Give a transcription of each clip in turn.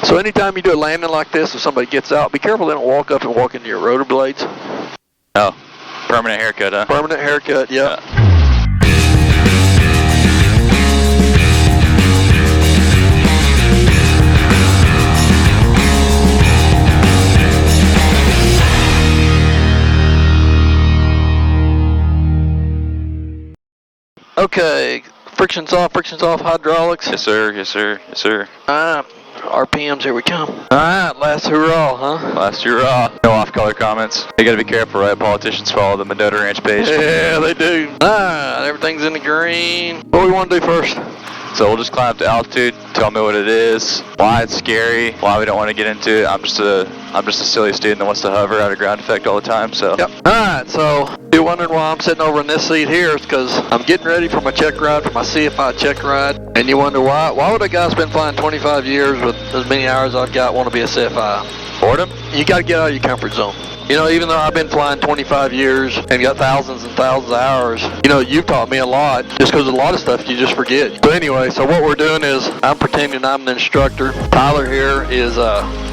So anytime you do a landing like this, if somebody gets out, be careful they don't walk up and walk into your rotor blades. Oh, permanent haircut, huh? Permanent haircut, yep. Okay, friction's off, hydraulics. Yes, sir, yes, sir, yes, sir. Alright, RPMs, here we come. Alright, last hurrah, huh? Last hurrah. No off-color comments. You gotta be careful, right? Politicians follow the Mendota Ranch page. Yeah, they do. Alright, everything's in the green. What do we want to do first? So we'll just climb up to altitude, tell me what it is, why it's scary, why we don't want to get into it. I'm just a silly student that wants to hover out of ground effect all the time, so. Yep. Alright, so if you're wondering why I'm sitting over in this seat here, it's because I'm getting ready for my check ride, for my CFI check ride. And you wonder why would a guy spend flying 25 years with as many hours I've got want to be a CFI? Boredom? You got to get out of your comfort zone. You know, even though I've been flying 25 years and got thousands and thousands of hours, you know, you've taught me a lot just because a lot of stuff you just forget. But anyway, so what we're doing is I'm pretending I'm the instructor. Tyler here is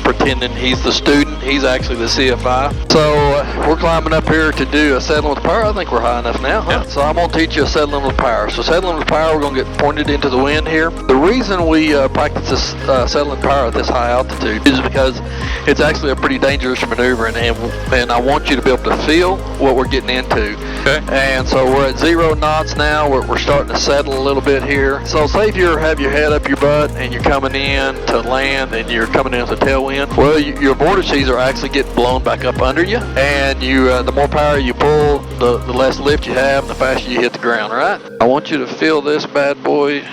pretending he's the student. He's actually the CFI. So we're climbing up here to do a settling with power. I think we're high enough now, huh? Yeah. So I'm going to teach you a settling with power. So settling with power, we're going to get pointed into the wind here. The reason we practice this settling power at this high altitude is because it's actually a pretty dangerous maneuver, and I want you to be able to feel what we're getting into. Okay. And so we're at 0 knots now. We're starting to settle a little bit here. So say if you have your head up your butt and you're coming in to land and you're coming in with a tailwind, well, your vortices are actually getting blown back up under you. And you, the more power you pull, the less lift you have, and the faster you hit the ground, right? I want you to feel this bad boy.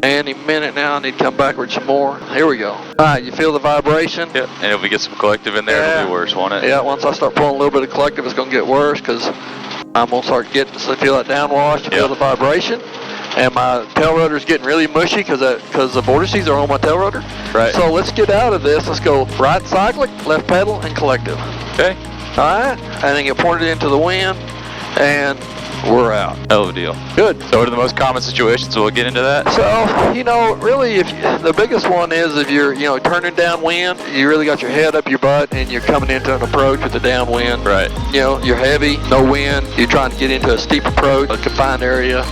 Any minute now, I need to come backwards some more. Here we go. Alright, you feel the vibration? Yeah, and if we get some collective in there, it'll be worse, won't it? Yeah, once I start pulling a little bit of collective, it's going to get worse because I'm going to start getting, so feel that downwash, feel the vibration. And my tail rotor is getting really mushy because the vortices are on my tail rotor. Right. So let's get out of this. Let's go right cyclic, left pedal, and collective. Okay. Alright, and then get pointed into the wind, and we're out. Hell of a deal. Good. So what are the most common situations? So we'll get into that. So, you know, really, the biggest one is if you're, you know, turning downwind, you really got your head up your butt and you're coming into an approach with the downwind. Right. You know, you're heavy, no wind, you're trying to get into a steep approach, a confined area,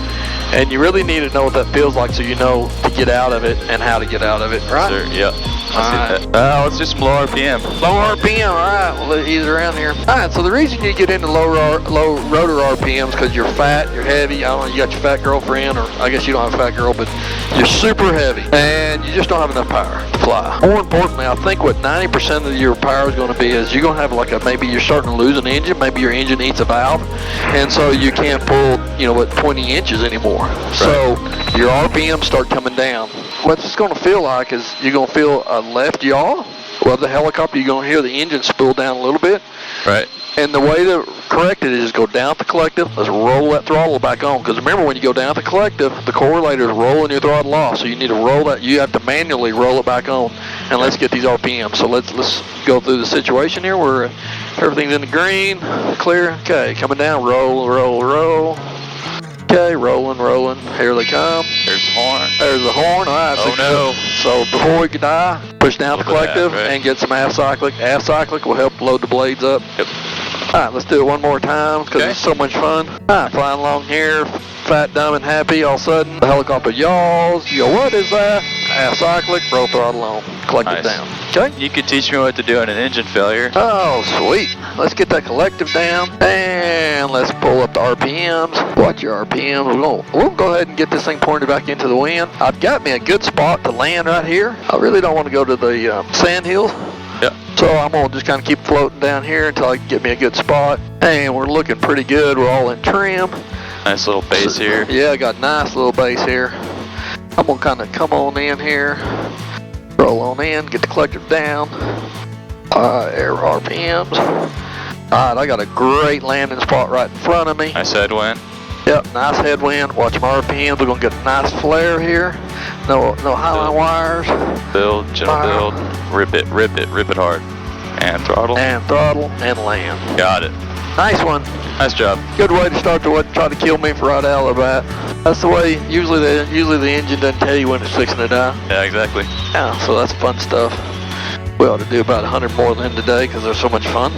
and you really need to know what that feels like so you know to get out of it and how to get out of it, right? Sure, yep. I see that. Let's do some low RPM. Low RPM, alright, we'll ease around here. Alright, so the reason you get into low rotor RPMs is because you're fat, you're heavy. I don't know, you got your fat girlfriend, or I guess you don't have a fat girl, but you're super heavy, and you just don't have enough power to fly. More importantly, I think what 90% of your power is going to be is you're going to have maybe you're starting to lose an engine, maybe your engine eats a valve, and so you can't pull, you know, 20 inches anymore. Right. So your RPMs start coming down. What it's going to feel like is you're going to feel a left yaw. Well, the helicopter, you're going to hear the engine spool down a little bit. Right. And the way to correct it is go down at the collective. Let's roll that throttle back on. Because remember, when you go down at the collective, the correlator is rolling your throttle off. So you need to roll that. You have to manually roll it back on. And let's get these RPMs. So let's go through the situation here where everything's in the green, clear. Okay, coming down, roll, roll, roll. Okay, rolling. Here they come. There's the horn. There's the horn. All right. Oh, no. So before we can die, push down the collective and get some half cyclic. Half cyclic will help load the blades up. Yep. All right, let's do it one more time because it's so much fun. All right, flying along here, fat, dumb, and happy. All of a sudden, the helicopter yaws. You go, what is that? Half cyclic, roll throttle on, collective down. Okay. You could teach me what to do in an engine failure. Oh, sweet. Let's get that collective down and let's pull up the RPMs. Watch your RPMs. We'll go ahead and get this thing pointed back into the wind. I've got me a good spot to land right here. I really don't want to go to the sand hills. Yep. So I'm going to just kind of keep floating down here until I can get me a good spot. And we're looking pretty good. We're all in trim. Nice little base here. Yeah, I got a nice little base here. I'm going to kind of come on in here. Roll on in, get the collective down. Air RPMs. Alright, I got a great landing spot right in front of me. Nice headwind. Yep, nice headwind. Watch my RPMs. We're going to get a nice flare here. No highline wires. Build, gentle build. Rip it hard. And throttle. And land. Got it. Nice one. Nice job. Good way to start to try to kill me for right out of the bat. That's the way, usually the engine doesn't tell you when it's fixing to die. Yeah, exactly. Yeah, so that's fun stuff. We ought to do about 100 more of them today because they're so much fun.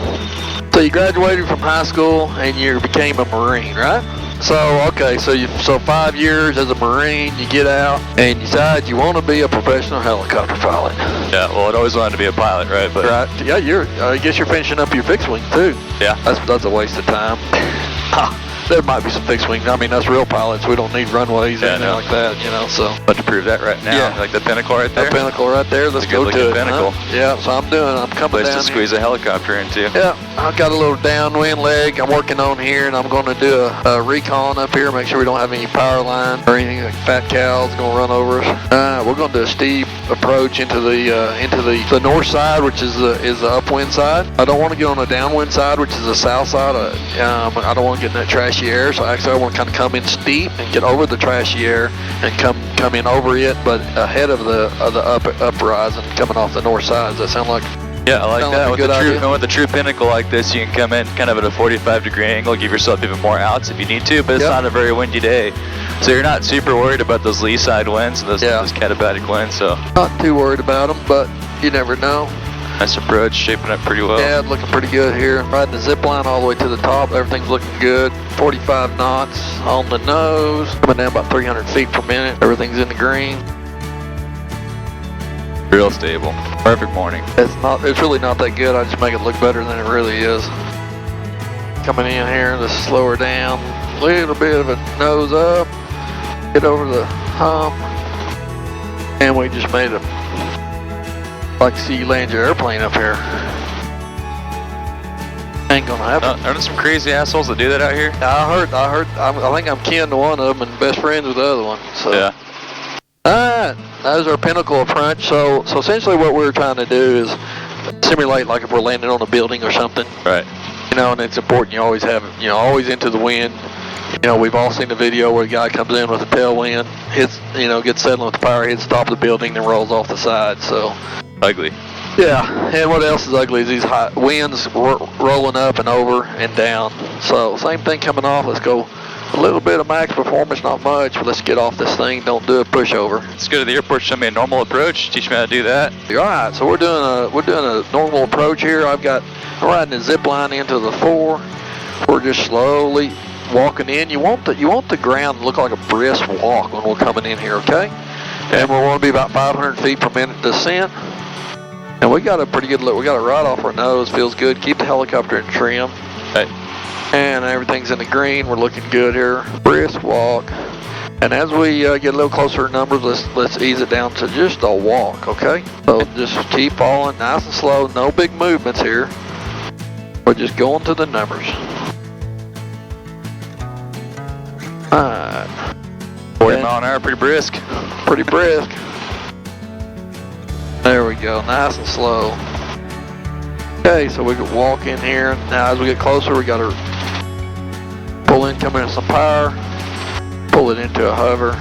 So you graduated from high school and you became a Marine, right? So, okay, so 5 years as a Marine, you get out and you decide you want to be a professional helicopter pilot. Yeah, well, I'd always wanted to be a pilot, right? But right. Yeah, I guess you're finishing up your fixed wing too. Yeah. That's a waste of time. There might be some fixed wing. I mean, that's real pilots. We don't need runways or anything like that, you know, so. About to prove that right now. Yeah. Like the Pinnacle right there? The Pinnacle right there. Let's go to it. Pinnacle. Huh? Yeah, so I'm coming Place down to squeeze a helicopter into. Yeah, I've got a little downwind leg I'm working on here, and I'm going to do a recon up here, make sure we don't have any power line or anything like fat cows going to run over us. We're going to do a steep approach into the north side, which is the upwind side. I don't want to get on the downwind side, which is the south side. I don't want to get in that trashy air, so actually I want to kind of come in steep and get over the trashy air and come in over it, but ahead of the uprise and coming off the north side. Does that sound like? Yeah, I like that. Like with the true Pinnacle like this, you can come in kind of at a 45-degree angle, give yourself even more outs if you need to, but it's not a very windy day. So you're not super worried about those lee side winds and those katabatic winds. So not too worried about them, but you never know. Nice approach, shaping up pretty well. Yeah, looking pretty good here. Riding the zip line all the way to the top. Everything's looking good. 45 knots on the nose. Coming down about 300 feet per minute. Everything's in the green. Real stable. Perfect morning. It's really not that good. I just make it look better than it really is. Coming in here, just slow her down. A little bit of a nose up. Get over the hump. And we just made it. Like to see you land your airplane up here. Ain't gonna happen. Aren't there some crazy assholes that do that out here? I heard. I think I'm kin to one of them and best friends with the other one. So. Yeah. Alright, that was our Pinnacle approach. So essentially what we're trying to do is simulate like if we're landing on a building or something. Right. You know, and it's important you always have, always into the wind. You know, we've all seen the video where the guy comes in with a tailwind, hits, gets settling with the power, hits the top of the building, then rolls off the side, so. Ugly. Yeah, and what else is ugly is these high winds rolling up and over and down. So same thing coming off. Let's go a little bit of max performance, not much, but let's get off this thing. Don't do a pushover. Let's go to the airport. Show me a normal approach. Teach me how to do that. All right, so we're doing a normal approach here. I'm riding the zip line into the 4. We're just slowly walking in. You want the ground to look like a brisk walk when we're coming in here, okay? And we're going to be about 500 feet per minute descent. And we got a pretty good look. We got it right off our nose. Feels good. Keep the helicopter in trim. Right. And everything's in the green. We're looking good here. Brisk walk. And as we get a little closer to numbers, let's ease it down to just a walk, okay? So just keep falling nice and slow. No big movements here. We're just going to the numbers. Alright. 40 mile an hour, pretty brisk. Pretty brisk. There we go, nice and slow. Okay, so we can walk in here. Now as we get closer, we got to pull in, come in some power, pull it into a hover,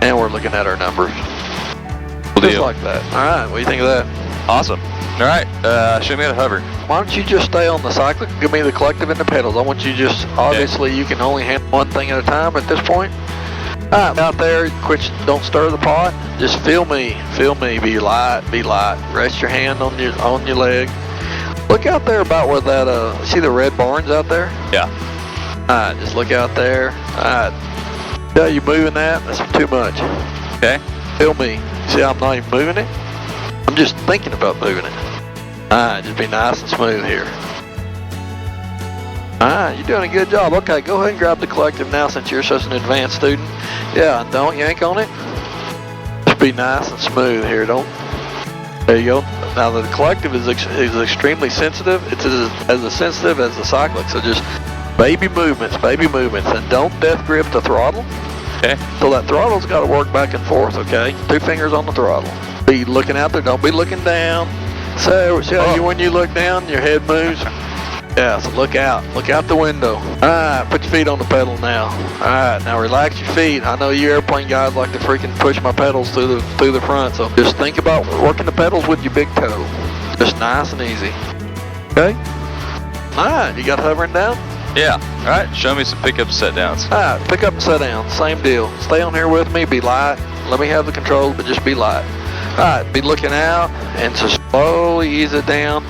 and we're looking at our numbers. Just like that. All right, what do you think of that? Awesome. All right, show me how to hover. Why don't you just stay on the cyclic, give me the collective and the pedals. I want you just, obviously you can only handle one thing at a time at this point. All right, out there, don't stir the pot. Just feel me, be light. Rest your hand on your leg. Look out there about where that, see the red barns out there? Yeah. All right, just look out there. All right, yeah, you moving that? That's too much. Okay. Feel me. See, I'm not even moving it. I'm just thinking about moving it. All right, just be nice and smooth here. All right, you're doing a good job. Okay, go ahead and grab the collective now since you're such an advanced student. Yeah, and don't yank on it. Just be nice and smooth here. There you go. Now the collective is extremely sensitive. It's as sensitive as the cyclic. So just baby movements, and don't death grip the throttle. Okay. So that throttle's got to work back and forth. Okay. 2 fingers on the throttle. Be looking out there. Don't be looking down. So see how when you look down, your head moves. Yeah, so look out the window. Alright, put your feet on the pedal now. Alright, now relax your feet. I know you airplane guys like to freaking push my pedals through the front, so just think about working the pedals with your big toe. Just nice and easy. Okay? Alright, you got hovering down? Yeah. Alright, show me some pickup set downs. Alright, pick up and set down. Same deal. Stay on here with me, be light. Let me have the controls, but just be light. Alright, be looking out and so slowly ease it down.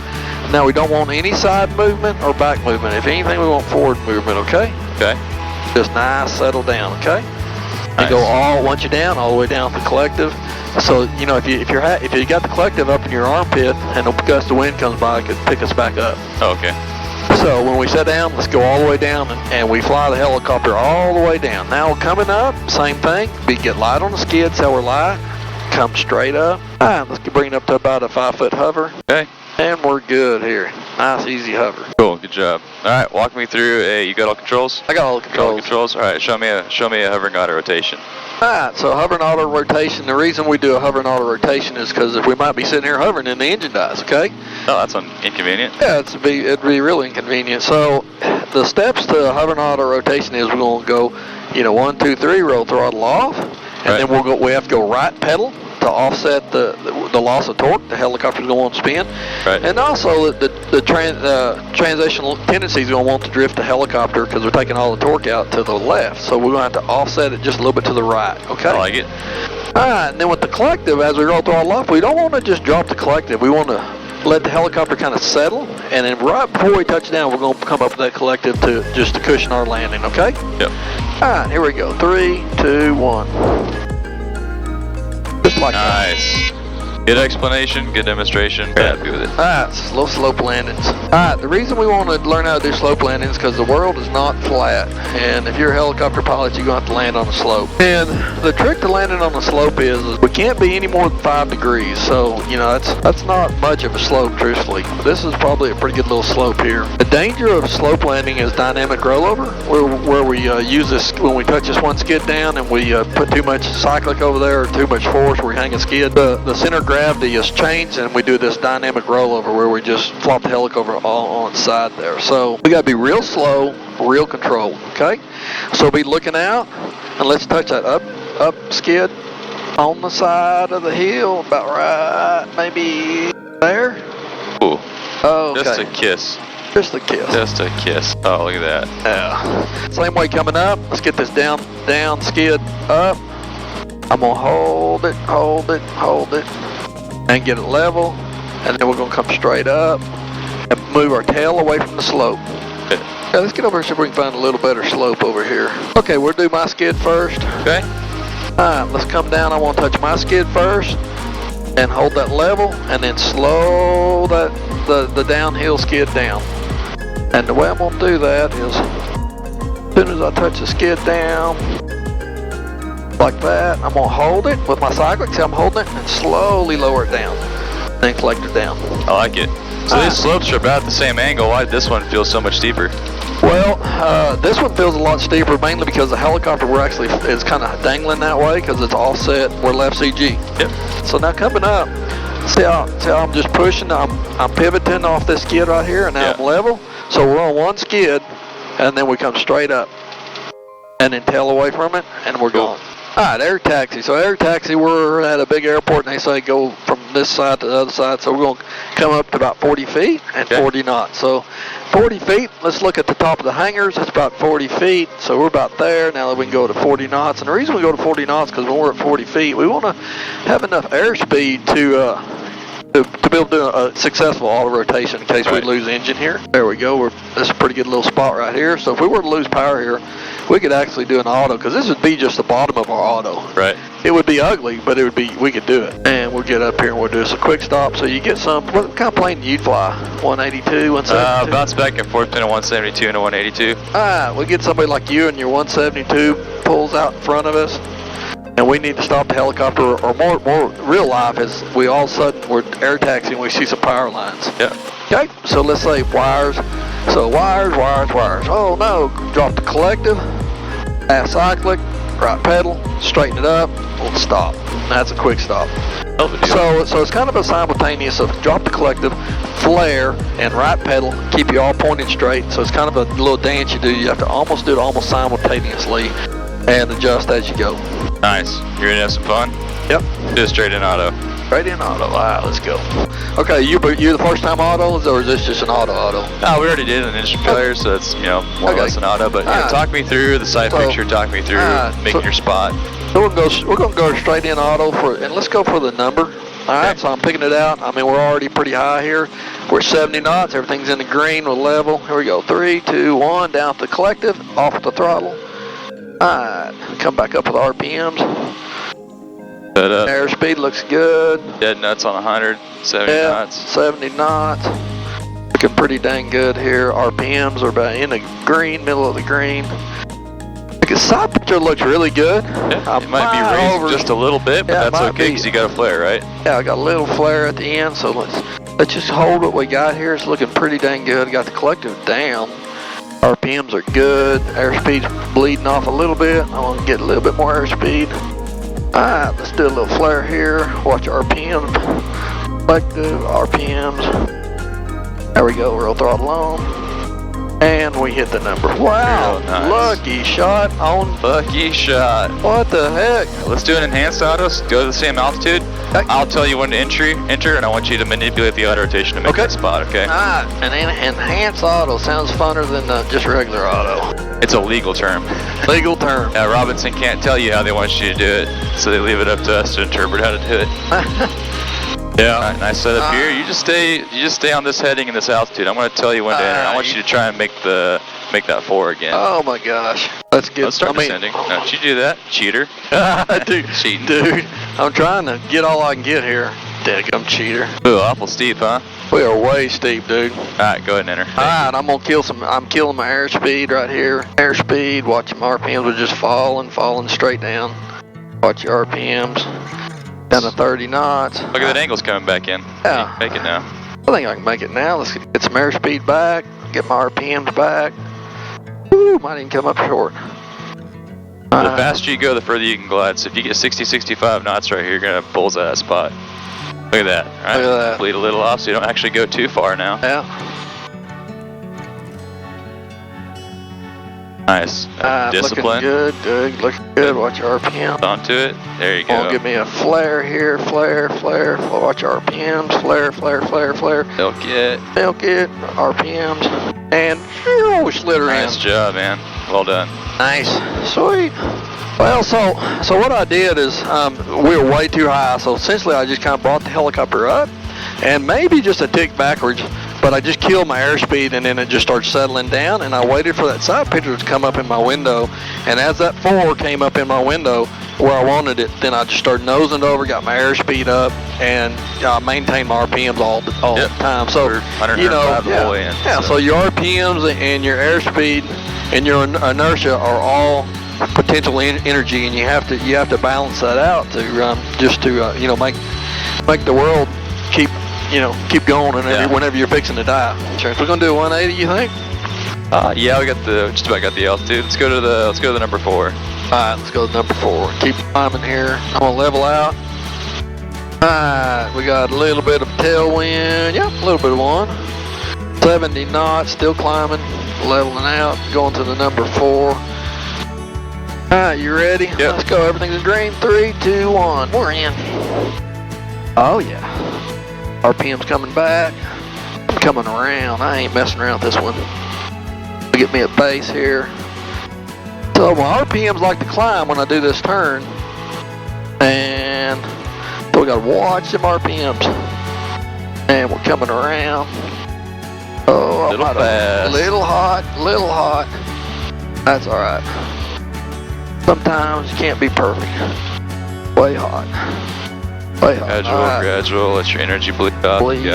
Now we don't want any side movement or back movement. If anything, we want forward movement, okay? Okay. Just nice, settle down, okay? Nice. And go once you're down, all the way down to the collective. So, you know, if you got the collective up in your armpit and a gust of wind comes by, it could pick us back up. Oh, okay. So when we set down, let's go all the way down and we fly the helicopter all the way down. Now we're coming up, same thing. We get light on the skids, how we're light. Come straight up. Alright, let's bring it up to about a 5-foot hover. Okay. And we're good here. Nice, easy hover. Cool, good job. All right, walk me through. You got all controls? I got all the controls. All right, show me a hovering auto rotation. Alright, so hovering auto rotation. The reason we do a hovering auto rotation is because if we might be sitting here hovering and the engine dies, okay? Oh, that's inconvenient. Yeah, it'd be really inconvenient. So the steps to hovering auto rotation is we're gonna go, 1, 2, 3, roll throttle off, and then we have to go right pedal to offset the loss of torque. The helicopter's going to want to spin. Right. And also the transitional tendency is going to want to drift the helicopter because we're taking all the torque out to the left. So we're going to have to offset it just a little bit to the right. Okay? I like it. Alright, and then with the collective, as we roll throttle off, we don't want to just drop the collective. We want to let the helicopter kind of settle, and then right before we touch down, we're going to come up with that collective to cushion our landing, okay? Yep. Alright, here we go. 3, 2, 1. Just like nice. Good explanation, good demonstration. Very happy with it. Alright, slope landings. Alright, the reason we want to learn how to do slope landings is because the world is not flat. And if you're a helicopter pilot, you're going to have to land on a slope. And the trick to landing on a slope is we can't be any more than 5 degrees. So, that's not much of a slope, truthfully. This is probably a pretty good little slope here. The danger of slope landing is dynamic rollover, where we use this when we touch this one skid down and we put too much cyclic over there or too much force, we hang a skid. The center of gravity is changed and we do this dynamic rollover where we just flop the helicopter all on its side there. So we got to be real slow, real controlled, okay? So be looking out and let's touch that up skid on the side of the hill, about right, maybe there. Ooh. Oh, okay. Just a kiss. Just a kiss. Just a kiss. Oh, look at that. Yeah. Same way coming up. Let's get this down skid up. I'm gonna hold it, and get it level, and then we're gonna come straight up and move our tail away from the slope. Yeah, let's get over here so we can find a little better slope over here. Okay, we'll do my skid first. Okay. Alright, let's come down. I want to touch my skid first and hold that level, and then slow the downhill skid down. And the way I'm gonna do that is, as soon as I touch the skid down, like that, I'm going to hold it with my cyclic. See, I'm holding it and slowly lower it down. Then collect it down. I like it. So these slopes are about the same angle. Why did this one feel so much steeper? Well, this one feels a lot steeper mainly because the helicopter is kind of dangling that way because it's offset. We're left CG. Yep. So now coming up, see how I'm just pushing. I'm pivoting off this skid right here, and now I'm level. So we're on one skid, and then we come straight up, and then tail away from it, and we're going. Alright, air taxi. So air taxi, we're at a big airport and they say go from this side to the other side. So we're going to come up to about 40 feet and 40 knots. So 40 feet, let's look at the top of the hangars. That's about 40 feet. So we're about there. Now we can go to 40 knots. And the reason we go to 40 knots is because when we're at 40 feet, we want to have enough airspeed to be able to do a successful auto rotation in case we lose engine here. There we go. This is a pretty good little spot right here. So if we were to lose power here, we could actually do an auto, because this would be just the bottom of our auto. Right. It would be ugly, but we could do it. And we'll get up here and we'll do a quick stop. So you get what kind of plane do you fly? 182, 172? Bounce back and forth between a 172 and a 182. Alright, we'll get somebody like you and your 172 pulls out in front of us. And we need to stop the helicopter, or more real life is we all of a sudden we're air taxiing, we see some power lines. Yeah. Okay, so let's say wires. So wires. Oh no, drop the collective, half cyclic, right pedal, straighten it up, we'll stop. That's a quick stop. So it's kind of a simultaneous of drop the collective, flare, and right pedal, keep you all pointed straight. So it's kind of a little dance you do. You have to almost do it almost simultaneously and adjust as you go. Nice. You're gonna have some fun? Yep. Do a straight in auto. Straight in auto. All right, let's go. Okay, you the first time auto, or is this just an auto? No, we already did an engine failure, so it's more or less an auto. But talk me through the side picture. Talk me through making your spot. So we're gonna go straight in auto and let's go for the number. right, so I'm picking it out. I mean, we're already pretty high here. We're 70 knots. Everything's in the green with level. Here we go. 3, 2, 1. Down at the collective. Off with the throttle. All right. Come back up with RPMs. Airspeed looks good. Dead nuts on 100. 70 knots. 70 knots. Looking pretty dang good here. RPMs are about in the green, middle of the green. The side picture looks really good. Yeah, it might be raised just a little bit, but that's okay because you got a flare, right? Yeah, I got a little flare at the end, so let's just hold what we got here. It's looking pretty dang good. Got the collective down. RPMs are good. Airspeed's bleeding off a little bit. I want to get a little bit more airspeed. Alright, let's do a little flare here. Watch RPMs. Collective, RPMs. There we go, roll throttle on. And we hit the number. Wow, nice. Lucky shot on. Lucky shot. What the heck? Let's do an enhanced autos. Go to the same altitude. I'll tell you when to enter, and I want you to manipulate the auto rotation to make that spot, okay? Alright, an enhanced auto sounds funner than just regular auto. It's a legal term. Legal term. Yeah, Robinson can't tell you how they want you to do it, so they leave it up to us to interpret how to do it. Yeah. All right, nice setup here. You just stay on this heading and this altitude. I'm going to tell you when to enter. I want you to try and make that 4 again. Oh my gosh. Let's start descending. No, don't you do that, cheater. Dude, cheating. Dude, I'm trying to get all I can get here. Daggum cheater. Ooh, awful steep, huh? We are way steep, dude. All right, go ahead and enter. All right, I'm killing my airspeed right here. Airspeed, watch my RPMs are just falling straight down. Watch your RPMs. Down to 30 knots. Look at that angle's coming back in. Yeah. Make it now. I think I can make it now. Let's get some airspeed back. Get my RPMs back. Woo, might even come up short. The faster you go, the further you can glide. So if you get 60, 65 knots right here, you're going to bullseye that spot. Look at that. All right. Look at that. Bleed a little off so you don't actually go too far now. Yeah. Nice. Discipline. Looking good. Looking good. Watch your RPM. Onto it. There you go. Give me a flare here. Flare. Watch RPMs. Flare. Milk it. RPMs. And we slid her in. Nice job, man. Well done. Nice. Sweet. Well, so what I did is we were way too high, so essentially I just kind of brought the helicopter up and maybe just a tick backwards, but I just killed my airspeed and then it just started settling down, and I waited for that side picture to come up in my window, and as that 4 came up in my window where I wanted it, then I just started nosing over, got my airspeed up, and I maintained my RPMs all the time. So, you know, so your RPMs and your airspeed and your inertia are all potential energy, and you have to balance that out to you know, make the world keep going whenever you're fixing to die. Sure. We're gonna do 180, you think? Yeah, we got just about got the altitude. Let's go to the number 4. All right, let's go to number 4. Keep climbing here. I'm gonna level out. All right, we got a little bit of tailwind. Yeah, a little bit of one. 70 knots, still climbing, leveling out, going to the number 4. Alright, you ready? Yep. Let's go. Everything's in green. 3, 2, 1. We're in. Oh, yeah. RPM's coming back. I'm coming around. I ain't messing around with this one. Get me a base here. So my RPMs like to climb when I do this turn. And so we got to watch them RPMs. And we're coming around. Oh, little fast. Little hot. That's alright. Sometimes you can't be perfect. Way hot. Gradual. Let your energy bleed out. Bleed.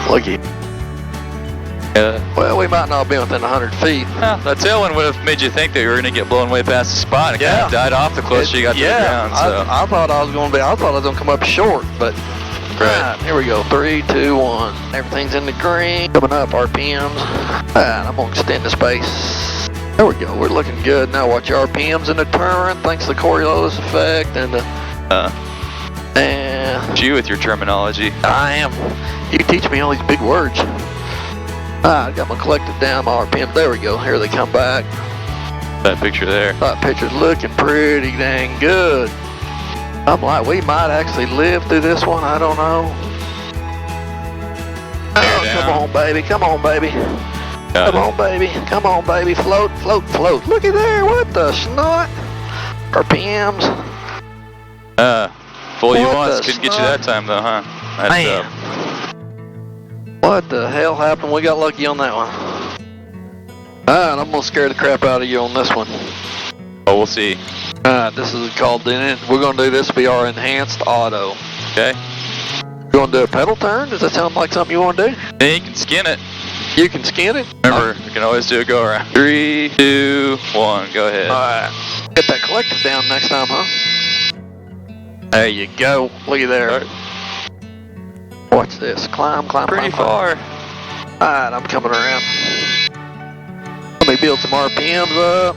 Looky. Yeah. Well, we might not have been within 100 feet. That tailwind would have made you think that you were going to get blown way past the spot and kind of died off the closer you got to the ground. So. I thought I was going to come up short, but right, here we go. 3, 2, 1. Everything's in the green. Coming up, RPMs. I'm going to extend the space. There we go. We're looking good. Now watch your RPMs in the turn. Thanks to the Coriolis effect and you with your terminology. I am. You teach me all these big words. I got my collective down, my RPM. There we go. Here they come back. That picture there. That picture's looking pretty dang good. I'm like, we might actually live through this one. I don't know. Oh, come on, baby. Come on, baby. Float. Look at there. What the snot? RPMs. Fool you What once, the couldn't get you that time though, huh? Man. What the hell happened? We got lucky on that one. Alright, I'm gonna scare the crap out of you on this one. Oh, we'll see. Alright, this is called, we're gonna do this be our enhanced auto. Okay. You gonna do a pedal turn? Does that sound like something you wanna do? Yeah, you can skin it. You can skin it? Remember, you can always do a go around. 3, 2, 1, go ahead. Alright. Get that collective down next time, huh? There you go. Look at there. Start. Watch this. Climb, climb, Pretty climb, far. Alright, I'm coming around. Let me build some RPMs up.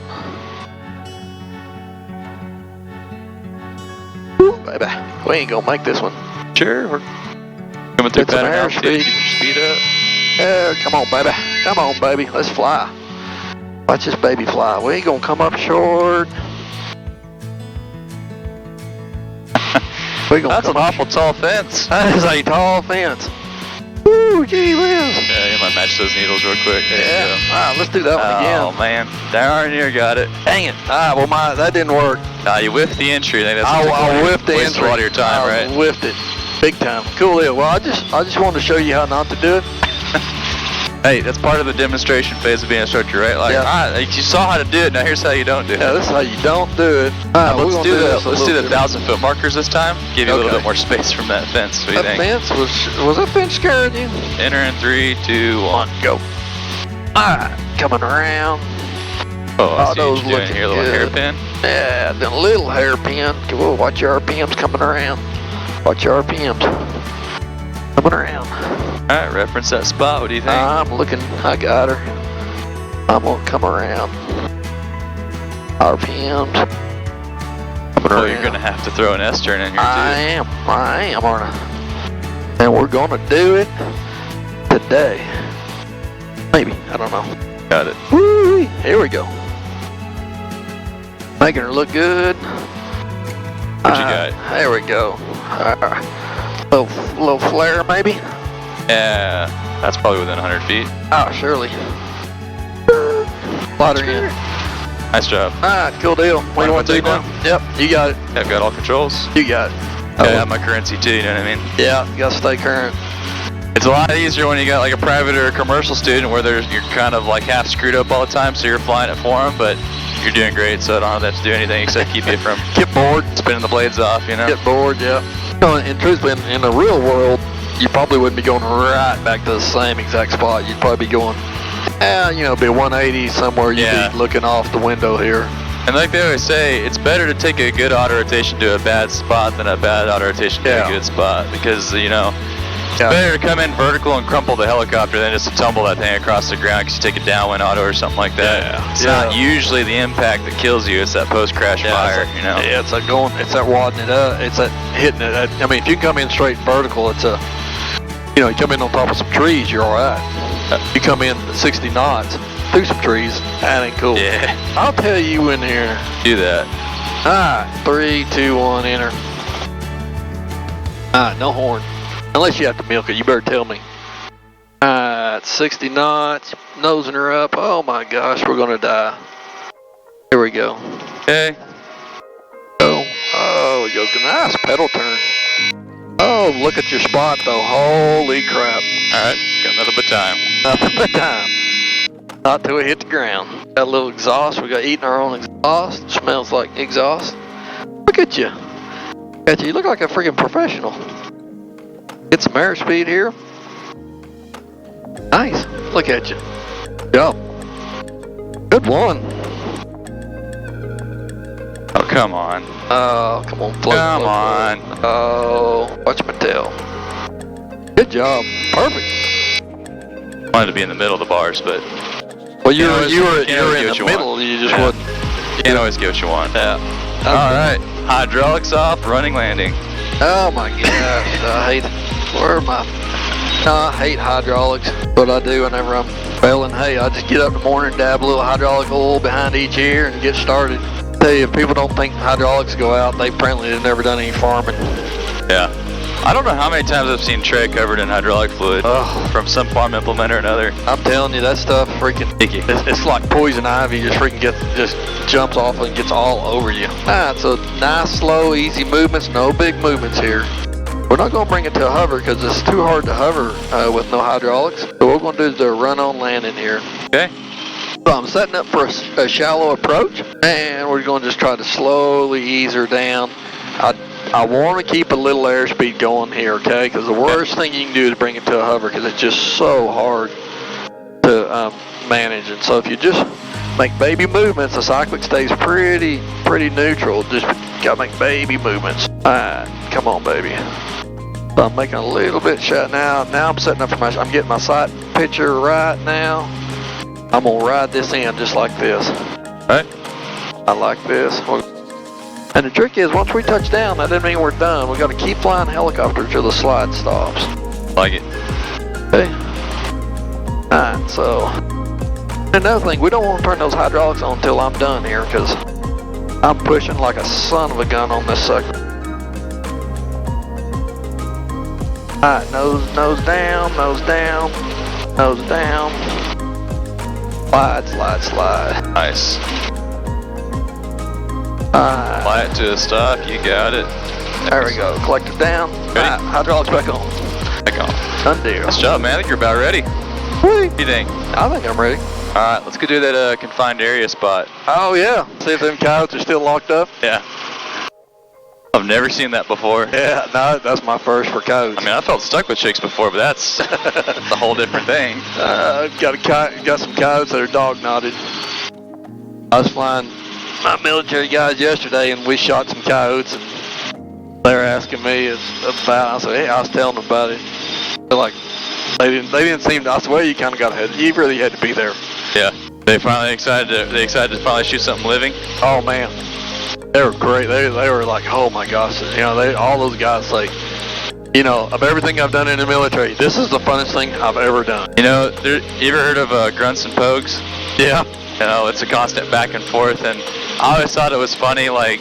Woo, baby. We ain't gonna make this one. Sure, we're coming through Get some pattern airspeed. altitude. Get your speed up. Yeah, come on, baby. Come on, baby. Let's fly. Watch this baby fly. We ain't gonna come up short. That's an awful tall fence. That is a tall fence. Woo, gee whiz. Yeah, you might match those needles real quick. There Yeah. you go. Alright, let's do that one again. Oh man, darn near got it. Dang it. Alright, well that didn't work. Nah, you whiffed the entry. I think that's I whiffed the wasted entry. a lot of your time, I right? whiffed it. Big time. Cool deal. Well, I just wanted to show you how not to do it. Hey, that's part of the demonstration phase of being a instructor, right? Like, Yeah. you saw how to do it. Now here's how you don't do it. Yeah, this is how you don't do it. Alright, we're Let's gonna do this the a little 1,000-foot markers this time. Give you a little Okay. bit more space from that fence. What do you That think? fence was that fence scaring you? Enter in 3, 2, 1. Go. Alright, coming around. Oh, I see those what you're doing looking here, a little good. hairpin. Yeah, then a little hairpin. Whoa, watch your RPMs coming around. Watch your RPMs coming around. All right, reference that spot. What do you think? I'm looking. I got her. I'm gonna come around. RPMs. Coming Oh, around. you're gonna have to throw an S turn in here I too. am, aren't I? And we're gonna do it today. Maybe, I don't know. Got it. Woo! Here we go. Making her look good. What you got? There we go. Little flare maybe. Yeah, that's probably within 100 feet. Oh, surely. Slide her in. Nice job. Alright, cool deal. What do you want to do now? Yep, you got it. I've got all controls. You got it. I have my currency too, you know what I mean? Yeah, you gotta stay current. It's a lot easier when you got like a private or a commercial student where you're kind of like half screwed up all the time, so you're flying it for them, but you're doing great, so I don't have to do anything except keep you from Get bored. spinning the blades off, you know? Get bored, yeah. In truth, in the real world, you probably wouldn't be going right back to the same exact spot. You'd probably be going, be 180 somewhere. You'd be looking off the window here. And like they always say, it's better to take a good auto rotation to a bad spot than a bad auto rotation to a good spot, because, it's better to come in vertical and crumple the helicopter than just to tumble that thing across the ground because you take a downwind auto or something like that. Yeah. It's not usually the impact that kills you, it's that post-crash fire, Yeah, it's like it's that wadding it up, it's that hitting it. I mean, if you come in straight vertical, it's you come in on top of some trees, you're all right. You come in 60 knots through some trees, that ain't cool. Yeah. I'll tell you in here. Do that. Alright, 3, 2, 1, enter. Alright, no horn. Unless you have to milk it, you better tell me. Alright, 60 knots, nosing her up. Oh my gosh, we're gonna die. Here we go. Okay. Oh, we go. Nice pedal turn. Oh, look at your spot though. Holy crap. Alright, got nothing but time. Nothing but time. Not till we hit the ground. Got a little exhaust. We got eating our own exhaust. Smells like exhaust. Look at you. You look like a freaking professional. Get some airspeed here. Nice. Look at you. Go. Good one. Oh, come on. Oh, come on. Float, Come float, on. float. Oh, watch my tail. Good job. Perfect. Wanted to be in the middle of the bars, but Well, you were can't in always get the what you middle. want. You just Yeah. wouldn't. you can't always get what you want. Yeah. Alright, hydraulics off, running landing. Oh my gosh, I hate hydraulics. What I do whenever I'm baling hay, I just get up in the morning, dab a little hydraulic oil behind each ear and get started. Tell you, if people don't think hydraulics go out, they apparently have never done any farming. Yeah. I don't know how many times I've seen tread covered in hydraulic fluid from some farm implement or another. I'm telling you, that stuff freaking Icky. It's like poison ivy. Just freaking just jumps off and gets all over you. Alright, so nice, slow, easy movements. No big movements here. We're not going to bring it to a hover because it's too hard to hover with no hydraulics. So what we're going to do is do a run-on landing here. Okay. So I'm setting up for a shallow approach, and we're going to just try to slowly ease her down. I want to keep a little airspeed going here, okay? Because the worst thing you can do is bring it to a hover because it's just so hard to manage. And so if you just make baby movements, the cyclic stays pretty neutral. Just got to make baby movements. All right, come on, baby. So I'm making a little bit shot now. Now I'm setting up for I'm getting my sight picture right now. I'm gonna ride this in just like this. Right. I like this. And the trick is, once we touch down, that doesn't mean we're done. We got to keep flying helicopter till the slide stops. Like it. Okay. Alright, so another thing, we don't want to turn those hydraulics on until I'm done here, because I'm pushing like a son of a gun on this sucker. Alright, nose down, nose down, nose down. Slide, slide, slide. Nice. Fly it to a stop. You got it. There we go. Collector down. Alright, hydraulics back on. Back on. Done deal. Nice job, man. I think you're about ready. What do you think? I think I'm ready. Alright, let's go do that confined area spot. Oh, yeah. See if them coyotes are still locked up? Yeah. I've never seen that before. Yeah, no, that's my first for coyotes. I mean, I felt stuck with chicks before, but that's a whole different thing. Got some coyotes that are dog knotted. I was flying my military guys yesterday, and we shot some coyotes, and they were asking me about. I said, hey, I was telling them about it. They're like, they didn't seem to. I said, well, you kind of you really had to be there. Yeah. They excited to finally shoot something living. Oh man. They were great. They were like, oh my gosh, you know, all those guys say, you know, of everything I've done in the military, this is the funnest thing I've ever done. You know, you ever heard of grunts and pogues? Yeah. You know, it's a constant back and forth, and I always thought it was funny, like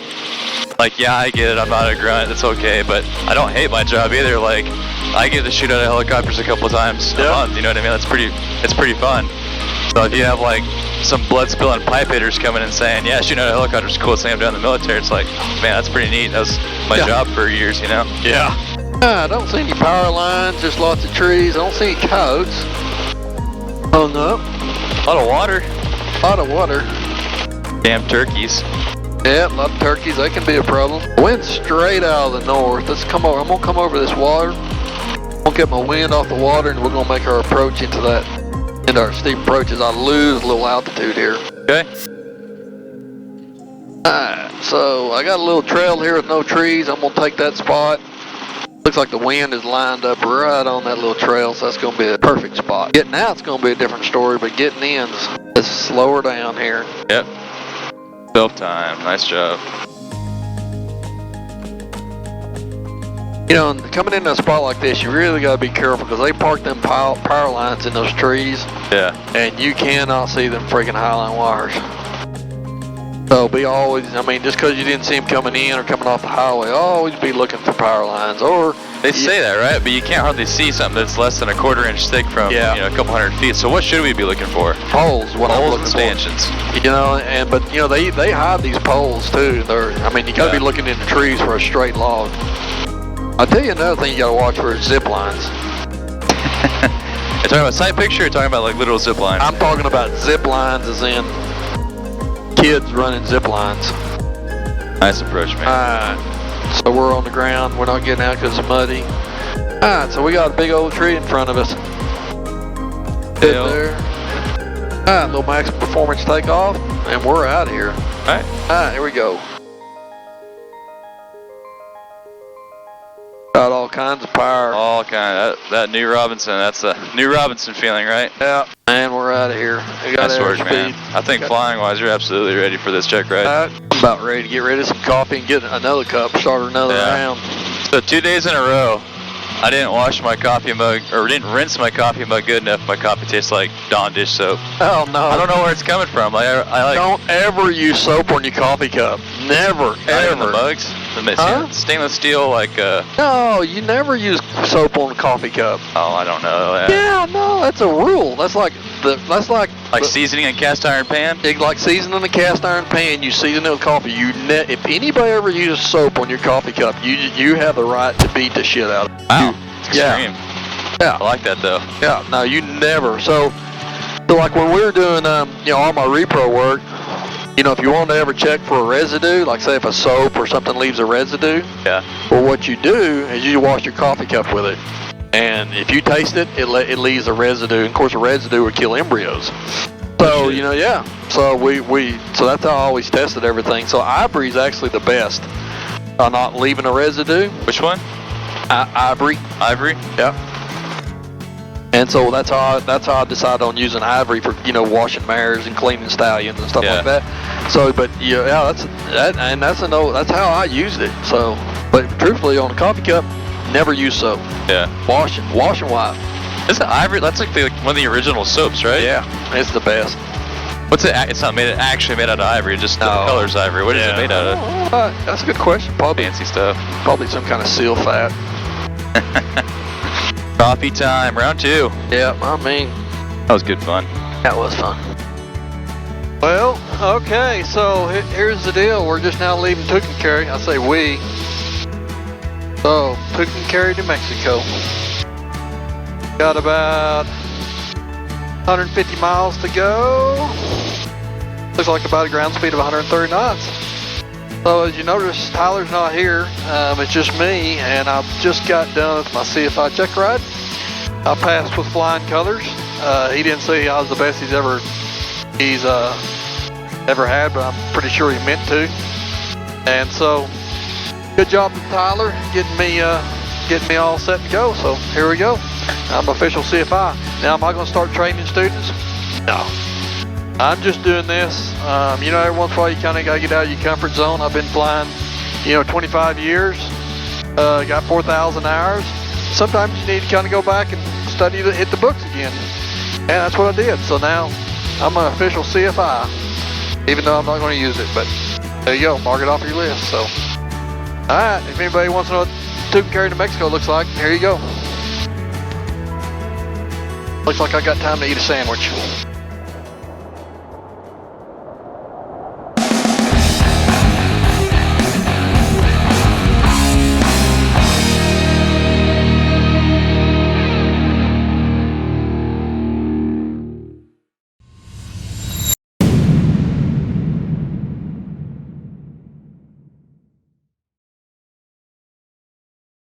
yeah, I get it, I'm not a grunt, it's okay, but I don't hate my job either. Like, I get to shoot out of helicopters a couple of times a month, you know what I mean? It's pretty fun. So if you have like some blood spilling pipe hitters coming and saying, yeah, shooting out a helicopter is the coolest thing I've done in the military, it's like, man, that's pretty neat. That was my job for years, you know? Yeah. I don't see any power lines, just lots of trees. I don't see any coyotes. Hung up. A lot of water. A lot of water. Damn turkeys. Yeah, a lot of turkeys. They can be a problem. Wind straight out of the north. Let's come over. I'm going to come over this water. I'm going to get my wind off the water, and we're going to make our approach into our steep approaches. I lose a little altitude here. Okay. Alright, so I got a little trail here with no trees. I'm going to take that spot. Looks like the wind is lined up right on that little trail, so that's going to be a perfect spot. Getting out's going to be a different story, but getting in is slower down here. Yep. Self-time. Nice job. You know, coming into a spot like this, you really got to be careful because they park them power lines in those trees. Yeah. And you cannot see them freaking highline wires. So be always, I mean, just because you didn't see them coming in or coming off the highway, always be looking for power lines. Or they say that, right? But you can't hardly see something that's less than a quarter-inch thick from you know, a couple hundred feet. So what should we be looking for? Poles. Poles and stanchions. You know, but you know they hide these poles too. I mean, you got to be looking in the trees for a straight log. I'll tell you another thing you got to watch for is zip lines. You're talking about sight picture, or you're talking about like literal zip lines? I'm talking about zip lines as in kids running zip lines. Nice approach, man. Alright, so we're on the ground. We're not getting out because it's muddy. Alright, so we got a big old tree in front of us. Hit there. Alright, little max performance takeoff, and we're out of here. Alright, here we go. Got all kinds of power. All kind. That new Robinson. That's a new Robinson feeling, right? Yeah. And we're out of here. Nice work, man. I think flying-wise, you're absolutely ready for this check ride. I'm about ready to get rid of some coffee and get another cup, start another round. So 2 days in a row, I didn't wash my coffee mug, or didn't rinse my coffee mug good enough. My coffee tastes like Dawn dish soap. Oh no! I don't know where it's coming from. I like. Don't ever use soap on your coffee cup. Never, ever. The mugs. Stainless steel, like. No, you never use soap on a coffee cup. Oh, I don't know. Yeah, no, that's a rule. That's like seasoning in a cast iron pan. Like seasoning a cast iron pan. You season it with coffee. If anybody ever uses soap on your coffee cup, you have the right to beat the shit out of it. Wow, it's extreme. Yeah, I like that though. Yeah, no, you never. So like when we were doing, all my repro work, if you want to ever check for a residue, like say if a soap or something leaves a residue, yeah. Well, what you do is you wash your coffee cup with it, and if you taste it, it leaves a residue. And of course, a residue would kill embryos. So yeah. So so that's how I always tested everything. So ivory is actually the best, not leaving a residue. Which one? Ivory. Ivory. Yeah. And so that's how I decided on using ivory for washing mares and cleaning stallions and stuff like that. So, but that's how I used it. So, but truthfully, on a coffee cup, never use soap. Yeah. Wash and wipe. Is it ivory? That's like one of the original soaps, right? Yeah, it's the best. What's it? It's not actually made out of ivory. Just the color's ivory. What is it made out of? That's a good question. Probably fancy stuff. Probably some kind of seal fat. Coffee time, round 2. Yeah, I mean, that was good fun. That was fun. Well, okay, so here's the deal. We're just now leaving Tucumcari. I say we. So, Tucumcari, New Mexico. Got about 150 miles to go. Looks like about a ground speed of 130 knots. So as you notice, Tyler's not here. It's just me, and I've just got done with my CFI check ride. I passed with flying colors. He didn't say I was the best he's ever had, but I'm pretty sure he meant to. And so, good job to Tyler getting me all set to go. So here we go. I'm official CFI. Now, am I going to start training students? No. I'm just doing this, every once in a while you kind of got to get out of your comfort zone. I've been flying, 25 years, got 4,000 hours. Sometimes you need to kind of go back and study to hit the books again. And that's what I did. So now I'm an official CFI, even though I'm not going to use it. But there you go, mark it off your list. So, all right, if anybody wants to know what Tucumcari, New Mexico looks like, here you go. Looks like I got time to eat a sandwich.